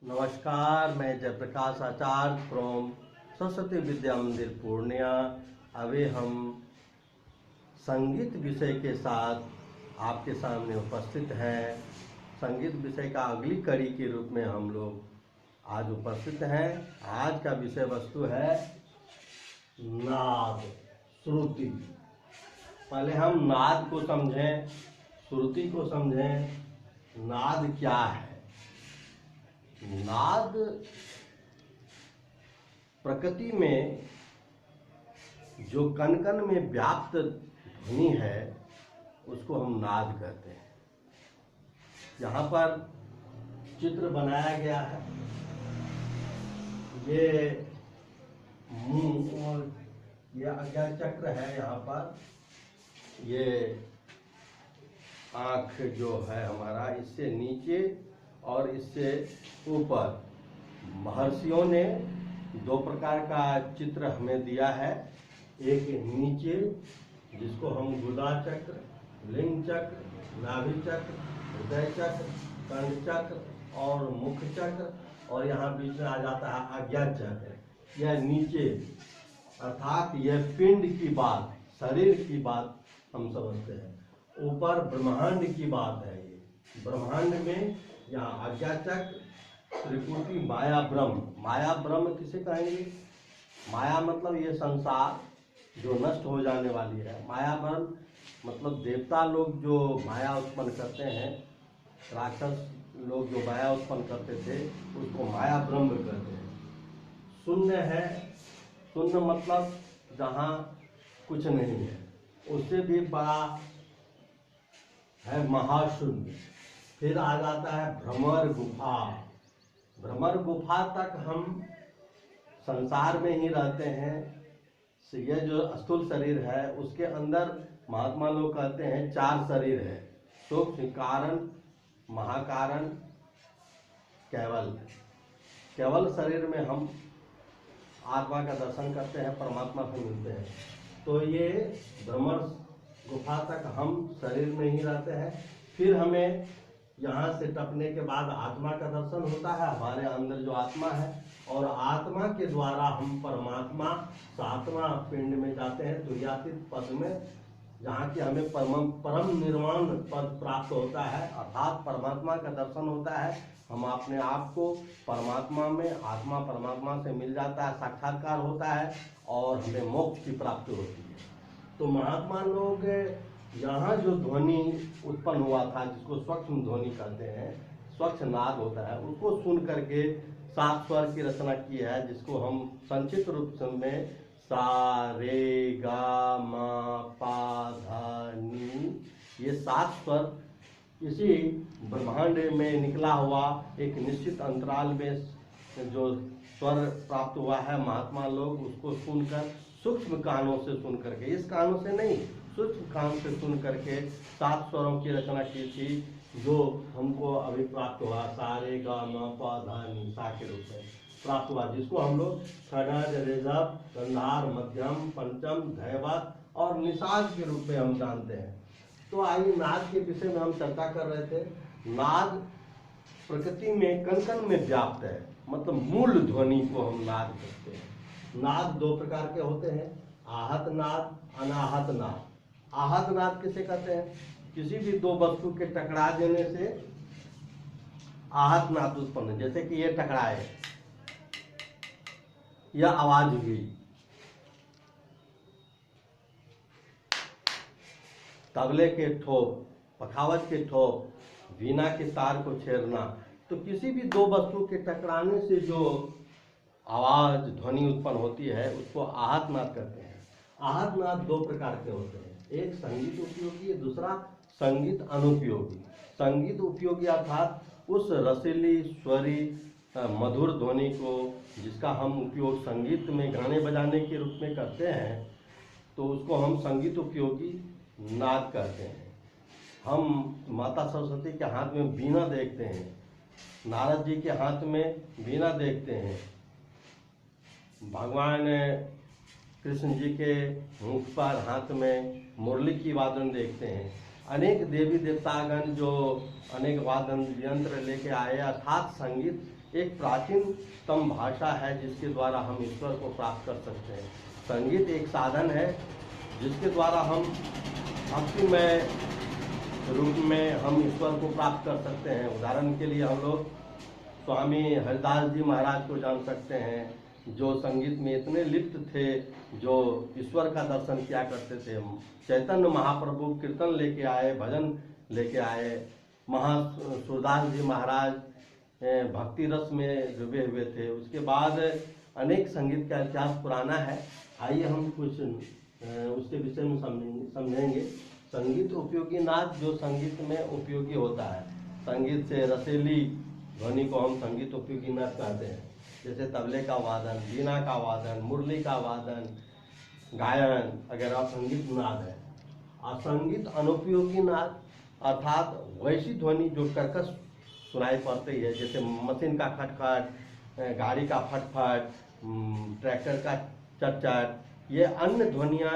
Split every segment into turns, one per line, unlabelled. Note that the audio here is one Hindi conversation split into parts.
नमस्कार, मैं जयप्रकाश आचार्य फ्रॉम सरस्वती विद्या मंदिर पूर्णिया। अभी हम संगीत विषय के साथ आपके सामने उपस्थित हैं। संगीत विषय का अगली कड़ी के रूप में हम लोग आज उपस्थित हैं। आज का विषय वस्तु है नाद, श्रुति। पहले हम नाद को समझें, श्रुति को समझें। नाद क्या है? नाद प्रकृति में जो कण कण में व्याप्त ध्वनि है उसको हम नाद कहते हैं। यहाँ पर चित्र बनाया गया है। ये मुंह और ये आज्ञा चक्र है। यहाँ पर ये आँख जो है हमारा, इससे नीचे और इससे ऊपर महर्षियों ने दो प्रकार का चित्र हमें दिया है। एक नीचे जिसको हम गुदा चक्र, लिंग चक्र, नाभि चक्र, हृदय चक्र, कंठ चक्र और मुख चक्र, और यहाँ बीच में आ जाता है आज्ञा चक्र। यह नीचे अर्थात यह पिंड की बात, शरीर की बात हम समझते हैं। ऊपर ब्रह्मांड की बात है। ये ब्रह्मांड में यहाँ आज्ञा चक्र, त्रिपुटी, माया ब्रह्म। माया ब्रह्म किसे कहेंगे? माया मतलब ये संसार जो नष्ट हो जाने वाली है। माया ब्रह्म मतलब देवता लोग जो माया उत्पन्न करते हैं, राक्षस लोग जो माया उत्पन्न करते थे उसको माया ब्रह्म कहते हैं। शून्य है। शून्य मतलब जहाँ कुछ नहीं है। उससे भी बड़ा है महाशून्य। फिर आ जाता है भ्रमर गुफा। भ्रमर गुफा तक हम संसार में ही रहते हैं। यह जो स्थूल शरीर है उसके अंदर महात्मा लोग कहते हैं 4 शरीर है। सूक्ष्म, कारण, महाकारण, केवल। केवल शरीर में हम आत्मा का दर्शन करते हैं, परमात्मा से मिलते हैं। तो ये भ्रमर गुफा तक हम शरीर में ही रहते हैं। फिर हमें यहाँ से टपने के बाद आत्मा का दर्शन होता है। हमारे अंदर जो आत्मा है, और आत्मा के द्वारा हम परमात्मा 7वां पिंड में जाते हैं, तुर्यातीत पद में, जहाँ की हमें परम निर्वाण पद प्राप्त होता है। अर्थात परमात्मा का दर्शन होता है। हम अपने आप को परमात्मा में, आत्मा परमात्मा से मिल जाता है, साक्षात्कार होता है और हमें मोक्ष की प्राप्ति होती है। तो महात्मा लोग यहाँ जो ध्वनि उत्पन्न हुआ था, जिसको सूक्ष्म ध्वनि कहते हैं, स्वच्छ नाद होता है, उसको सुन करके 7 स्वर की रचना की है, जिसको हम संक्षिप्त रूप में सा रे गा मा पा धा नी, ये 7 स्वर इसी ब्रह्मांड में निकला हुआ एक निश्चित अंतराल में जो स्वर प्राप्त हुआ है। महात्मा लोग उसको सुनकर सूक्ष्म कानों से सुन करके, इस कानों से नहीं, सूक्ष्म कान से सुन करके 7 स्वरों की रचना की थी, जो हमको अभी प्राप्त हुआ। सा रे गा मा पा धा नी, सा के रूप में प्राप्त हुआ, जिसको हम लोग षड्ज, ऋषभ, गंधार, मध्यम, पंचम, धैवत और निषाद के रूप में हम जानते हैं। तो आइए नाद के विषय में हम चर्चा कर रहे थे। नाद प्रकृति में कण कण में व्याप्त है, मतलब मूल ध्वनि को हम नाद कहते हैं। नाद 2 प्रकार के होते हैं, आहत नाद, अनाहत नाद। आहत नाद किसे कहते हैं? किसी भी 2 वस्तु के टकरा देने से आहत नाद उत्पन्न, जैसे कि ये टकराए, यह आवाज हुई। तबले के ठोक, पखावज के ठोक, वीणा के तार को छेड़ना, तो किसी भी 2 वस्तु के टकराने से जो आवाज, ध्वनि उत्पन्न होती है उसको आहत नाद कहते हैं। आहत नाद 2 प्रकार के होते हैं, एक संगीत उपयोगी, दूसरा संगीत अनुपयोगी। संगीत उपयोगी अर्थात उस रसीली, स्वरी, मधुर ध्वनि को जिसका हम उपयोग संगीत में गाने बजाने के रूप में करते हैं, तो उसको हम संगीत उपयोगी नाद कहते हैं। हम माता सरस्वती के हाथ में वीणा देखते हैं, नारद जी के हाथ में वीणा देखते हैं, भगवान कृष्ण जी के मुख पर, हाथ में मुरली की वादन देखते हैं। अनेक देवी देवतागण जो अनेक वादन यंत्र लेके आए, अर्थात संगीत एक प्राचीनतम भाषा है जिसके द्वारा हम ईश्वर को प्राप्त कर सकते हैं। संगीत एक साधन है जिसके द्वारा हम भक्तिमय रूप में हम ईश्वर को प्राप्त कर सकते हैं। उदाहरण के लिए हम लोग स्वामी हरिदास जी महाराज को जान सकते हैं, जो संगीत में इतने लिप्त थे, जो ईश्वर का दर्शन किया करते थे। चैतन्य महाप्रभु कीर्तन लेके आए, भजन लेके आए। सूरदास जी महाराज भक्ति रस में डूबे हुए थे। उसके बाद अनेक संगीत का इतिहास पुराना है। आइए हम कुछ उसके विषय में समझेंगे। संगीत उपयोगी नाद जो संगीत में उपयोगी होता है। संगीत से रसीली ध्वनि को हम संगीत उपयोगी नाद कहते हैं। जैसे तबले का वादन, वीणा का वादन, मुरली का वादन, गायन वगैरह संगीत नाद है। असंगीत अनुपयोगी नाद अर्थात वैसी ध्वनि जो कर्कश सुनाई पड़ती है, जैसे मशीन का खटखट, गाड़ी का फटफट, ट्रैक्टर का चट-चट, ये अन्य ध्वनियाँ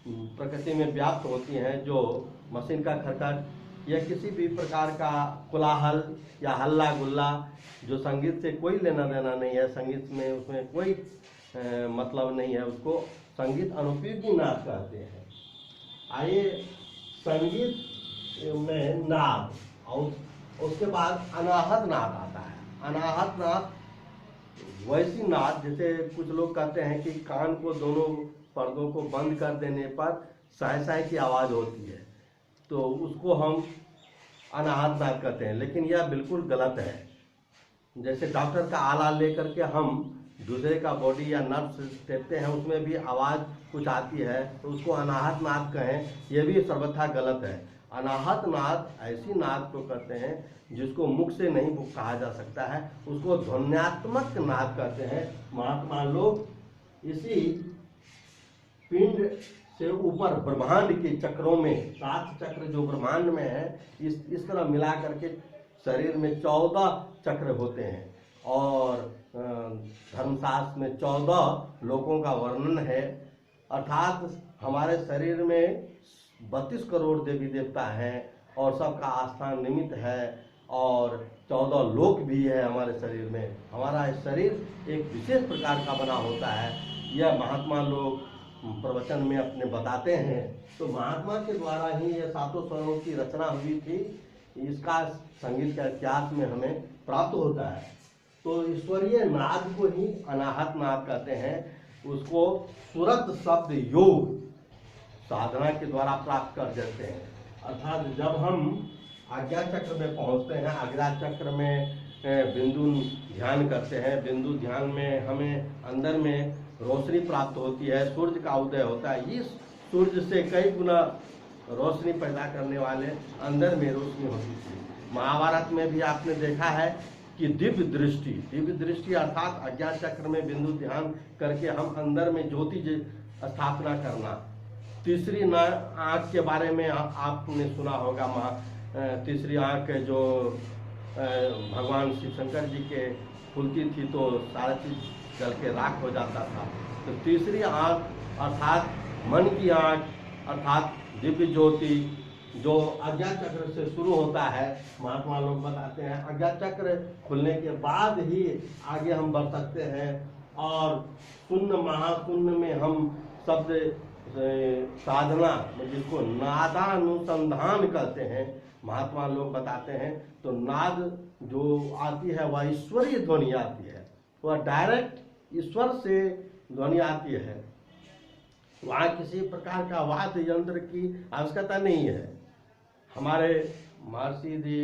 प्रकृति में व्याप्त होती हैं। जो मशीन का खटखट या किसी भी प्रकार का कोलाहल या हल्ला गुल्ला जो संगीत से कोई लेना देना नहीं है, संगीत में उसमें कोई मतलब नहीं है, उसको संगीत अनुपयोगी नाद कहते हैं। आइए संगीत में नाद और उसके बाद अनाहत नाद आता है। अनाहत नाद वैसी नाद जैसे कुछ लोग कहते हैं कि कान को दोनों पर्दों को बंद कर देने पर साय साय की आवाज़ होती है, तो उसको हम अनाहत नाद कहते हैं। लेकिन यह बिल्कुल गलत है। जैसे डॉक्टर का आला लेकर के हम दूसरे का बॉडी या नर्व्स देखते हैं, उसमें भी आवाज़ कुछ आती है, तो उसको अनाहत नाद कहें, यह भी सर्वथा गलत है। अनाहत नाद ऐसी नाद को कहते हैं जिसको मुख से नहीं कहा जा सकता है, उसको ध्वन्यात्मक नाद कहते हैं। महात्मा लोग इसी पिंड से ऊपर ब्रह्मांड के चक्रों में, 7 चक्र जो ब्रह्मांड में है, इस तरह मिला करके शरीर में 14 चक्र होते हैं। और धर्मशास्त्र में 14 लोकों का वर्णन है। अर्थात हमारे शरीर में 32 करोड़ देवी देवता हैं और सबका आस्थान निमित्त है, और 14 लोक भी है हमारे शरीर में। हमारा शरीर एक विशेष प्रकार का बना होता है। यह महात्मा लोग प्रवचन में अपने बताते हैं। तो महात्मा के द्वारा ही यह 7 स्वरों की रचना हुई थी। इसका संगीत का इतिहास में हमें प्राप्त होता है। तो ईश्वरीय नाद को ही अनाहत नाद कहते हैं। उसको सुरत शब्द योग साधना के द्वारा प्राप्त कर देते हैं। अर्थात जब हम आज्ञा चक्र में पहुंचते हैं, आज्ञा चक्र में बिंदु ध्यान करते हैं, बिंदु ध्यान में हमें अंदर में रोशनी प्राप्त होती है, सूर्य का उदय होता है। इस सूर्य से कई गुना रोशनी पैदा करने वाले अंदर में रोशनी होती थी। महाभारत में भी आपने देखा है कि दिव्य दृष्टि अर्थात आज्ञा चक्र में बिंदु ध्यान करके हम अंदर में ज्योति स्थापना करना। तीसरी आँख के बारे में आपने सुना होगा। तीसरी आँख जो भगवान शिव शंकर जी के खुलती थी तो सारा चीज जल के राख हो जाता था। तो तीसरी आँख अर्थात मन की आँख अर्थात दिव्य ज्योति जो आज्ञा चक्र से शुरू होता है। महात्मा लोग बताते हैं आज्ञा चक्र खुलने के बाद ही आगे हम बढ़ सकते हैं। और शून्य महाशून्य में हम शब्द साधना जिसको नादानुसंधान कहते हैं, महात्मा लोग बताते हैं। तो नाद जो आती है वह ईश्वरीय ध्वनि आती है, वह डायरेक्ट ईश्वर से ध्वनि आती है। वहाँ किसी प्रकार का वाद्य यंत्र की आवश्यकता नहीं है। हमारे महर्षि जी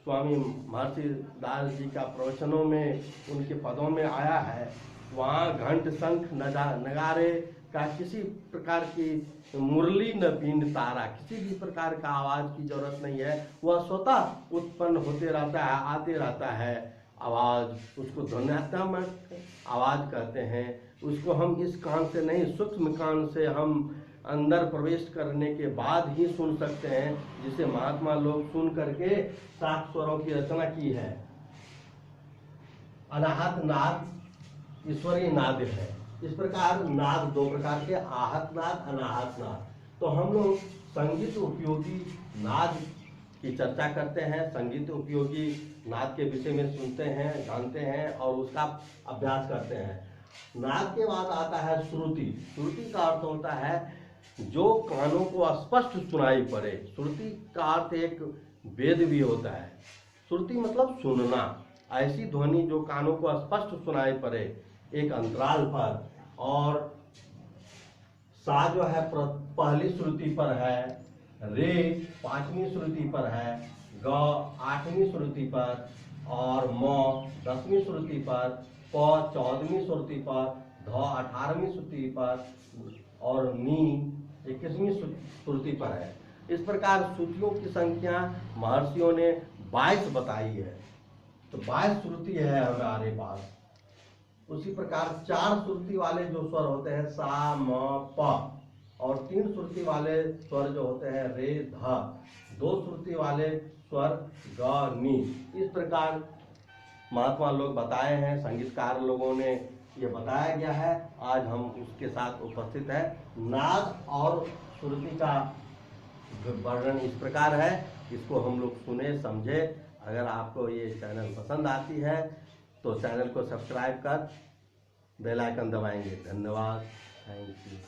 स्वामी महर्षि दास जी का प्रवचनों में उनके पदों में आया है, वहाँ घंट शंख नगारे का किसी प्रकार की मुरली न बीन तारा, किसी भी प्रकार का आवाज़ की जरूरत नहीं है। वह स्वतः उत्पन्न होते रहता है, आते रहता है आवाज़। उसको ध्वन्यात्मक आवाज़ कहते हैं। उसको हम इस कान से नहीं, सूक्ष्म कान से हम अंदर प्रवेश करने के बाद ही सुन सकते हैं, जिसे महात्मा लोग सुन करके 7 स्वरों की रचना की है। अनाहत नाद ईश्वरीय नाद है। इस प्रकार नाद 2 प्रकार के, आहत नाद, अनाहत नाद। तो हम लोग संगीत उपयोगी नाद की चर्चा करते हैं। संगीत उपयोगी नाद के विषय में सुनते हैं, जानते हैं और उसका अभ्यास करते हैं। नाद के बाद आता है श्रुति। श्रुति का अर्थ होता है जो कानों को स्पष्ट सुनाई पड़े। श्रुति का अर्थ एक वेद भी होता है। श्रुति मतलब सुनना, ऐसी ध्वनि जो कानों को स्पष्ट सुनाई पड़े एक अंतराल पर। और सा जो है पहली श्रुति पर है, रे 5वीं श्रुति पर है, ग 8वीं श्रुति पर, और म 10वीं श्रुति पर, प 14वीं श्रुति पर, ध 18वीं श्रुति पर और नी 21वीं श्रुति पर है। इस प्रकार श्रुतियों की संख्या महर्षियों ने 22 बताई है। तो 22 श्रुति है हमारे पास। उसी प्रकार 4 श्रुति वाले जो स्वर होते हैं सा म प, और 3 श्रुति वाले स्वर जो होते हैं रे ध, 2 श्रुति वाले स्वर ग नी। इस प्रकार महात्मा लोग बताए हैं, संगीतकार लोगों ने ये बताया गया है। आज हम उसके साथ उपस्थित हैं। नाद और श्रुति का वर्णन इस प्रकार है, इसको हम लोग सुने समझे। अगर आपको ये चैनल पसंद आती है तो चैनल को सब्सक्राइब कर बेल आइकन दबाएंगे। धन्यवाद, थैंक यू।